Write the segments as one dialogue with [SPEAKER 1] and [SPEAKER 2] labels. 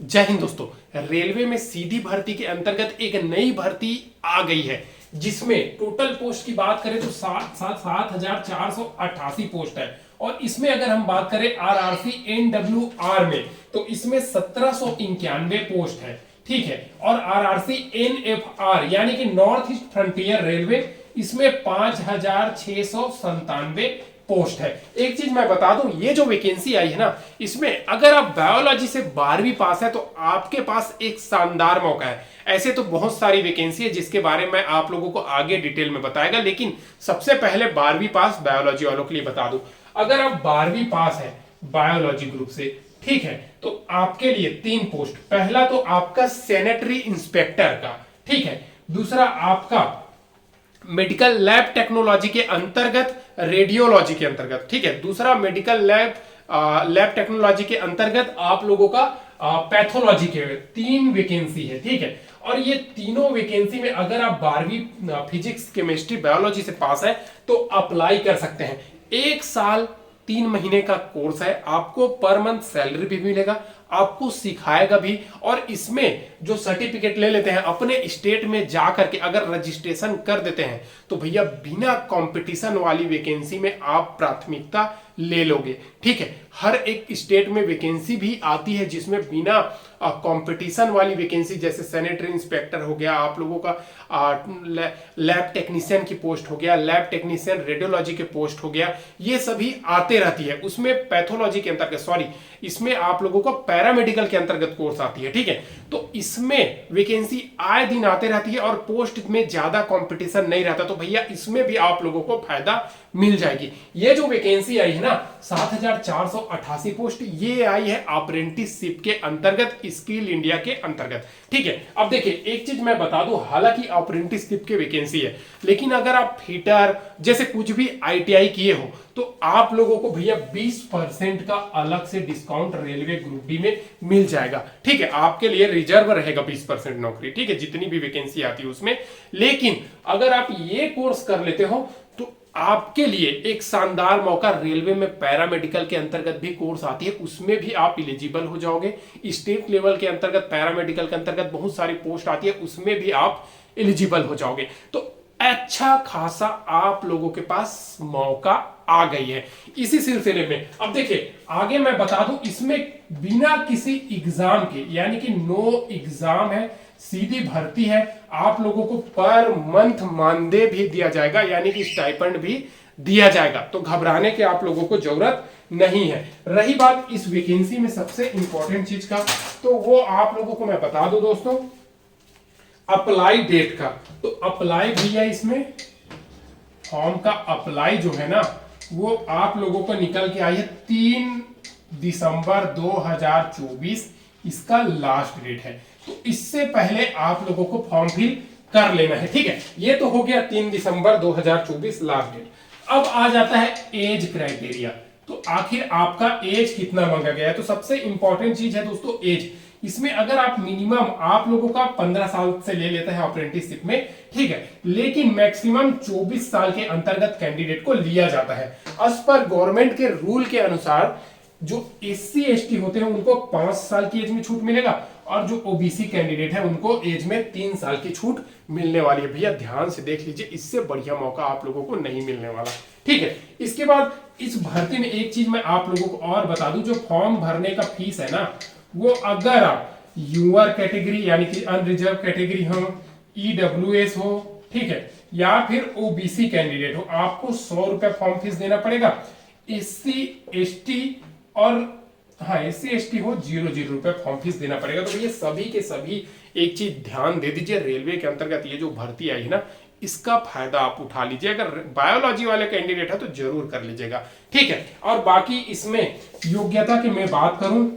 [SPEAKER 1] जय हिंद दोस्तों। रेलवे में सीधी भर्ती के अंतर्गत एक नई भर्ती आ गई है जिसमें टोटल पोस्ट की बात करें तो 7,488 पोस्ट है। और इसमें अगर हम बात करें आरआरसी एनडब्ल्यूआर में तो इसमें 1791 पोस्ट है। ठीक है। और आरआरसी एनएफआर यानी कि नॉर्थ ईस्ट फ्रंटियर रेलवे इसमें 5,697 पोस्ट है। एक चीज मैं बता दूं, ये जो वैकेंसी आई है ना, इसमें अगर आप बायोलॉजी से 12वीं पास है तो आपके पास एक शानदार मौका है। ऐसे तो बहुत सारी वैकेंसी है जिसके बारे में आप लोगों को आगे डिटेल में बताएगा, लेकिन सबसे पहले 12वीं पास बायोलॉजी वालों के लिए बता दूं। अगर आप 12वीं पास है बायोलॉजी ग्रुप से, ठीक है, तो आपके लिए 3 पोस्ट। पहला तो आपका सैनिटरी इंस्पेक्टर का, ठीक है। दूसरा आपका मेडिकल लैब टेक्नोलॉजी के अंतर्गत रेडियोलॉजी के अंतर्गत, ठीक है। दूसरा मेडिकल लैब टेक्नोलॉजी के अंतर्गत आप लोगों का पैथोलॉजी के 3 वैकेंसी है, ठीक है। और ये तीनों वैकेंसी में अगर आप 12वीं फिजिक्स केमिस्ट्री बायोलॉजी से पास है तो अप्लाई कर सकते हैं। 1 साल 3 महीने का कोर्स है, आपको पर मंथ सैलरी भी मिलेगा, आपको सिखाएगा भी। और इसमें जो सर्टिफिकेट ले लेते हैं अपने स्टेट में जाकर के अगर रजिस्ट्रेशन कर देते हैं तो भैया बिना कंपटीशन वाली वैकेंसी में आप प्राथमिकता ले लोगे, ठीक है। हर एक स्टेट में वैकेंसी भी आती है जिसमें बिना कंपटीशन वाली वैकेंसी, जैसे सैनिटरी इंस्पेक्टर हो गया, आप लोगों का लैब टेक्नीशियन की पोस्ट हो गया, लैब टेक्नीशियन रेडियोलॉजी के पोस्ट हो गया, ये सभी आते रहती है। उसमें पैथोलॉजी के अंतर्गत, सॉरी, इसमें आप लोगों को पैरामेडिकल के अंतर्गत कोर्स आती है, ठीक है। तो इसमें वैकेंसी आए दिन आते रहती है और पोस्ट में ज्यादा कंपटीशन नहीं रहता, तो भैया इसमें भी आप लोगों को फायदा मिल जाएगी। ये जो वैकेंसी आई है ना 7,488 पोस्ट, ये आई है अप्रेंटिसशिप के अंतर्गत, स्किल इंडिया के अंतर्गत, ठीक है। अब देखिए एक चीज मैं बता दूं, हालांकि अप्रेंटिसशिप की वैकेंसी है, लेकिन अगर आप फिटर जैसे कुछ भी आईटीआई किए हो तो आप लोगों को भैया 20% का अलग से डिस्काउंट रेलवे ग्रुप डी में मिल जाएगा, ठीक है। आपके लिए रिजर्व रहेगा 20% नौकरी, ठीक है, जितनी भी वैकेंसी आती है उसमें। लेकिन अगर आप ये कोर्स कर लेते हो तो आपके लिए एक शानदार मौका, रेलवे में पैरामेडिकल के अंतर्गत भी कोर्स आती है, उसमें भी आप एलिजिबल हो जाओगे। स्टेट लेवल के अंतर्गत पैरामेडिकल के अंतर्गत बहुत सारी पोस्ट आती है, उसमें भी आप एलिजिबल हो जाओगे। तो अच्छा खासा आप लोगों के पास मौका आ गई है इसी सिलसिले में। अब देखिए आगे मैं बता दूं, इसमें बिना किसी एग्जाम के, यानी कि नो एग्जाम है, सीधी भर्ती है। आप लोगों को पर मंथ मानदेय भी दिया जाएगा, यानी कि स्टाइपेंड भी दिया जाएगा, तो घबराने की आप लोगों को जरूरत नहीं है। रही बात इस वैकेंसी में सबसे इंपॉर्टेंट चीज का, तो वो आप लोगों को मैं बता दूं दोस्तों, अप्लाई डेट का। तो अप्लाई भैया इसमें फॉर्म का अप्लाई जो है ना वो आप लोगों को निकल के आई है 3 दिसंबर 2024, इसका लास्ट डेट है। तो इससे पहले आप लोगों को फॉर्म फिल कर लेना है, ठीक है। ये तो हो गया 3 दिसंबर 2024 लास्ट डेट। अब आ जाता है एज क्राइटेरिया। तो आखिर आपका एज कितना मांगा गया है, तो सबसे इंपॉर्टेंट चीज है दोस्तों एज। इसमें अगर आप मिनिमम आप लोगों का 15 साल से ले लेते हैं अप्रेंटिसशिप में, ठीक है, लेकिन मैक्सिमम 24 साल के अंतर्गत कैंडिडेट को लिया जाता है। एज पर गवर्नमेंट के रूल के अनुसार जो SC ST होते हैं उनको 5 साल की एज में छूट मिलेगा, और जो OBC कैंडिडेट है उनको एज में 3 साल की छूट मिलने वाली है। भैया ध्यान से देख लीजिए, इससे बढ़िया मौका आप लोगों को नहीं मिलने वाला, ठीक है। इसके बाद इस भर्ती में एक चीज मैं आप लोगों को और बता दूं, जो फॉर्म भरने का फीस है ना, वो अगर आप यूआर कैटेगरी यानी कि अनरिजर्व कैटेगरी हो, EWS हो, ठीक है, या फिर OBC कैंडिडेट हो, आपको 100 रुपए फॉर्म फीस देना पड़ेगा। SC ST और SC ST हो 0 रुपए फॉर्म फीस देना पड़ेगा। तो ये सभी के सभी एक चीज ध्यान दे दीजिए, रेलवे के अंतर्गत ये जो भर्ती आई है ना इसका फायदा आप उठा लीजिए। अगर बायोलॉजी वाले कैंडिडेट है तो जरूर कर लीजिएगा, ठीक है। और बाकी इसमें योग्यता की मैं बात करूं,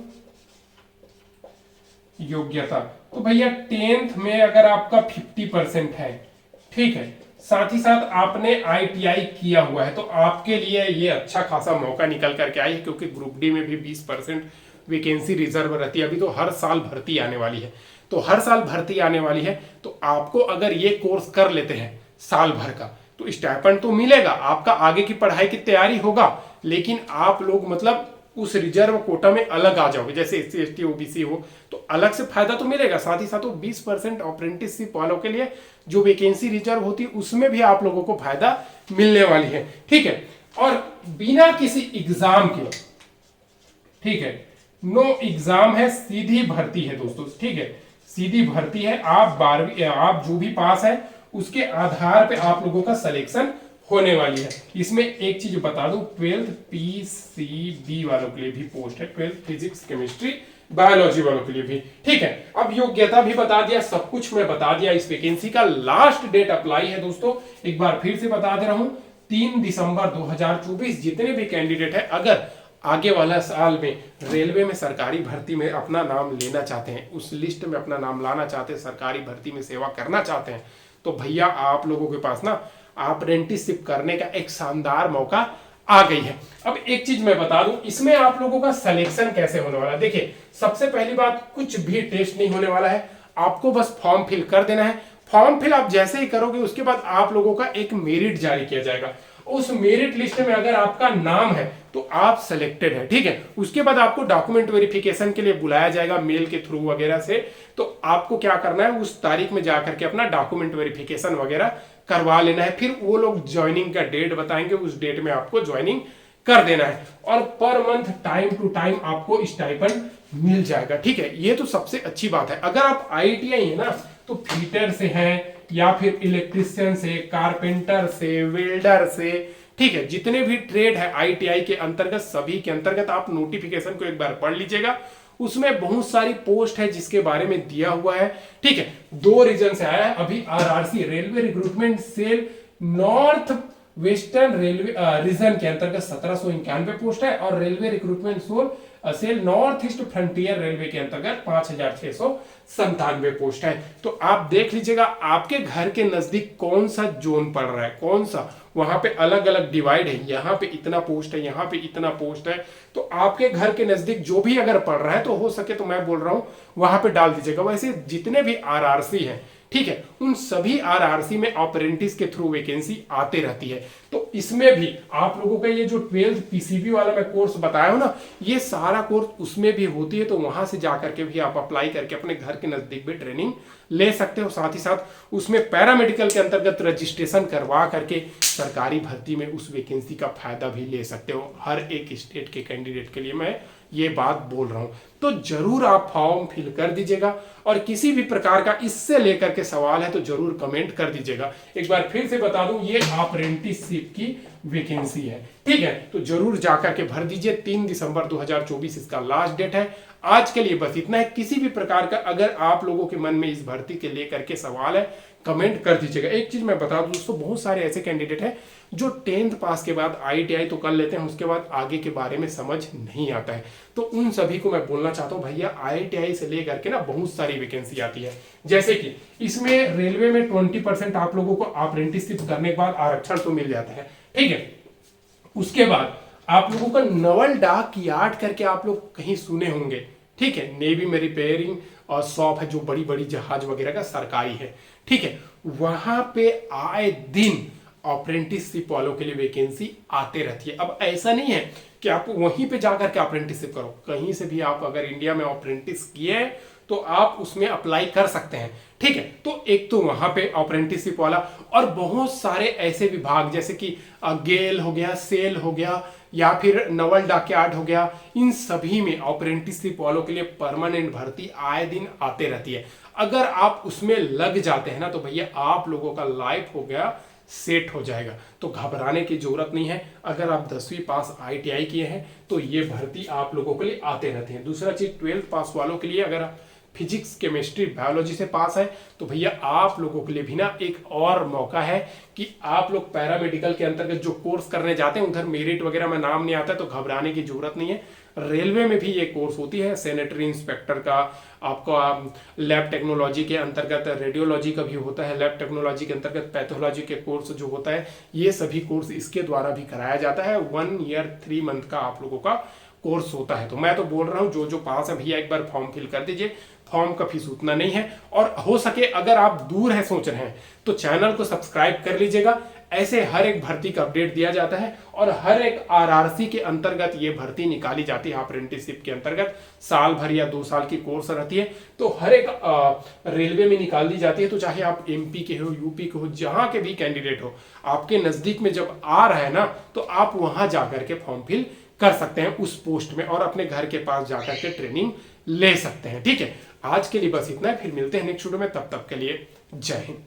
[SPEAKER 1] योग्यता तो भैया 10th में अगर आपका 50% है, ठीक है, साथ ही साथ आपने ITI किया हुआ है, तो आपके लिए ये अच्छा खासा मौका निकल करके आई है, क्योंकि ग्रुप डी में भी 20% वैकेंसी रिजर्व रहती है। अभी तो हर साल भर्ती आने वाली है, तो हर साल भर्ती आने वाली है, तो आपको अगर ये कोर्स कर लेते हैं साल भर का तो स्टाइपेंड तो मिलेगा, आपका आगे की पढ़ाई की तैयारी होगा, लेकिन आप लोग मतलब उस रिजर्व कोटा में अलग आ जाओगे, जैसे SC ST OBC हो तो अलग से फायदा तो मिलेगा, साथ ही साथ वो 20% अप्रेंटिसशिप वालों के लिए जो वैकेंसी रिजर्व होती है उसमें भी आप लोगों को फायदा मिलने वाली है। ठीक है, और बिना किसी एग्जाम के, ठीक है, नो एग्जाम है, सीधी भर्ती है दोस्तों। ठीक है, सीधी भर्ती है, आप 12वीं आप जो भी पास है उसके आधार पे आप लोगों का सिलेक्शन होने वाली है। इसमें एक चीज बता दूं, 12th PCB वालों के लिए भी पोस्ट है, 12th फिजिक्स केमिस्ट्री बायोलॉजी वालों के लिए भी। ठीक है, अब योग्यता भी बता दिया, सब कुछ मैं बता दिया। इस वैकेंसी का लास्ट डेट अप्लाई है दोस्तों, एक बार फिर से बता दे रहा हूं, 3 दिसंबर 2024। जितने भी कैंडिडेट है अगर आगे वाला साल में रेलवे में सरकारी भर्ती में अपना नाम लेना चाहते हैं, उस लिस्ट में अपना नाम लाना चाहते हैं, सरकारी भर्ती में सेवा करना चाहते हैं, तो भैया आप लोगों के पास ना अप्रेंटिसशिप करने का एक शानदार मौका आ गई है। अब एक चीज मैं बता दूं, इसमें आप लोगों का सिलेक्शन कैसे होने वाला है। देखिए, सबसे पहली बात, कुछ भी टेस्ट नहीं होने वाला है, आपको बस फॉर्म फिल कर देना है। फॉर्म फिल आप जैसे ही करोगे उसके बाद आप लोगों का एक मेरिट जारी किया जाएगा। उस मेरिट लिस्ट में अगर आपका नाम है तो आप सिलेक्टेड है। ठीक है, उसके बाद आपको डॉक्यूमेंट वेरिफिकेशन के लिए बुलाया जाएगा मेल के थ्रू वगैरह से। तो आपको क्या करना है, उस तारीख में जाकर के अपना डॉक्यूमेंट वेरिफिकेशन वगैरह करवा लेना है। फिर वो लोग ज्वाइनिंग का डेट बताएंगे, उस डेट में आपको ज्वाइनिंग कर देना है और per month time to time आपको स्टाइपेंड मिल जाएगा। ठीक है, ये तो सबसे अच्छी बात है। अगर आप ITI है ना तो फिटर से हैं या फिर इलेक्ट्रिशियन से, कारपेंटर से, वेल्डर से, ठीक है, जितने भी ट्रेड है ITI के अंतर्गत, सभी के अंतर्गत आप नोटिफिकेशन को एक बार पढ़ लीजिएगा। उसमें बहुत सारी पोस्ट है जिसके बारे में दिया हुआ है। ठीक है, 2 रीजन से आया है अभी। RRC railway recruitment cell North Western railway region के अंतर्गत 1791 पोस्ट है और railway recruitment cell North East Frontier railway के अंतर्गत 5697 पोस्ट है। तो आप देख लीजिएगा आपके घर के नजदीक कौन सा जोन पड़ रहा है, कौन सा, वहां पे अलग अलग डिवाइड है, यहाँ पे इतना पोस्ट है, यहाँ पे इतना पोस्ट है। तो आपके घर के नजदीक जो भी अगर पड़ रहा है तो हो सके तो मैं बोल रहा हूं वहां पे डाल दीजिएगा। वैसे जितने भी RRC है, ठीक है, उन सभी RRC में अप्रेंटिस के थ्रू वैकेंसी आते रहती है। तो इसमें भी आप लोगों का ये जो 12th PCB वाला मैं कोर्स बताया हूं ना, ये सारा कोर्स उसमें भी होती है। तो वहां से जाकर के भी आप अप्लाई करके अपने घर के नजदीक भी ट्रेनिंग ले सकते हो। साथ ही साथ उसमें पैरामेडिकल के अंतर्गत रजिस्ट्रेशन करवा करके सरकारी भर्ती में उस वैकेंसी का फायदा भी ले सकते हो। हर एक स्टेट के कैंडिडेट के लिए मैं ये बात बोल रहा हूं। तो जरूर आप फॉर्म फिल कर दीजिएगा और किसी भी प्रकार का इससे लेकर के सवाल है तो जरूर कमेंट कर दीजिएगा। एक बार फिर से बता दूं, ये अप्रेंटिसशिप की वैकेंसी है। ठीक है, तो जरूर जाकर के भर दीजिए। 3 दिसंबर 2024 इसका लास्ट डेट है। आज के लिए बस इतना है। किसी भी प्रकार का अगर आप लोगों के मन में इस भर्ती के लेकर के सवाल है, कमेंट कर दीजिएगा। एक चीज मैं बता दूं दोस्तों, बहुत सारे ऐसे कैंडिडेट हैं जो 10th पास के बाद ITI तो कर लेते हैं, उसके बाद आगे के बारे में समझ नहीं आता है। तो उन सभी को मैं बोलना चाहता हूं, भैया ITI से लेकर के ना बहुत सारी वैकेंसी आती है। जैसे कि इसमें रेलवे में 20% आप लोगों को अप्रेंटिसशिप करने के बाद आरक्षण तो मिल जाता है। ठीक है, उसके बाद आप लोगों का नवल डाक यार्ड करके आप लोग कहीं सुने होंगे। ठीक है, नेवी में रिपेयरिंग और शॉप है जो बड़ी बड़ी जहाज वगैरह का सरकारी है। ठीक है, वहां पे आए दिन अप्रेंटिसशिप वालों के लिए वैकेंसी आते रहती है। अब ऐसा नहीं है कि आप वहीं पे जाकर के अप्रेंटिसशिप करो, कहीं से भी आप अगर इंडिया में अप्रेंटिस किए तो आप उसमें अप्लाई कर सकते हैं। ठीक है, तो एक तो वहां पे अप्रेंटिसशिप वाला और बहुत सारे ऐसे विभाग जैसे कि गेल हो गया, सेल हो गया या फिर नवल डाकयार्ड हो गया, इन सभी में अप्रेंटिसशिप वालों के लिए परमानेंट भर्ती आए दिन आते रहती है। अगर आप उसमें लग जाते हैं ना तो भैया आप लोगों का लाइफ हो गया सेट हो जाएगा। तो घबराने की जरूरत नहीं है। अगर आप 10वीं पास ITI किए हैं तो ये भर्ती आप लोगों के लिए आते रहते हैं। दूसरा चीज, 12th पास वालों के लिए अगर आप फिजिक्स केमिस्ट्री बायोलॉजी से पास है तो भैया आप लोगों के लिए भी ना एक और मौका है कि आप लोग पैरामेडिकल के अंतर्गत जो कोर्स करने जाते हैं, उधर मेरिट वगैरह में नाम नहीं आता तो घबराने की जरूरत नहीं है। रेलवे में भी ये कोर्स होती है, सैनिटरी इंस्पेक्टर का, आपका लैब टेक्नोलॉजी के अंतर्गत रेडियोलॉजी का भी होता है, लैब टेक्नोलॉजी के अंतर्गत पैथोलॉजी के कोर्स जो होता है, ये सभी कोर्स इसके द्वारा भी कराया जाता है। 1 ईयर 3 मंथ का आप लोगों का कोर्स होता है। तो मैं तो बोल रहा हूँ जो जो पास है भैया एक बार फॉर्म फिल कर दीजिए। फॉर्म का फीस उतना नहीं है और हो सके अगर आप दूर है सोच रहे हैं तो चैनल को सब्सक्राइब कर लीजिएगा। ऐसे हर एक भर्ती का अपडेट दिया जाता है और हर एक आरआरसी के अंतर्गत ये भर्ती निकाली जाती है। अप्रेंटिसशिप के अंतर्गत साल भर या 2 साल की कोर्स रहती है, तो हर एक रेलवे में निकाल दी जाती है। तो चाहे आप एमपी के हो, यूपी के हो, जहां के भी कैंडिडेट हो, आपके नजदीक में जब आ रहा है ना, तो आप वहां जाकर के फॉर्म फिल कर सकते हैं उस पोस्ट में और अपने घर के पास जाकर के ट्रेनिंग ले सकते हैं। ठीक है, आज के लिए बस इतना है, फिर मिलते हैं नेक्स्ट वीडियो में, तब तक के लिए जय हिंद।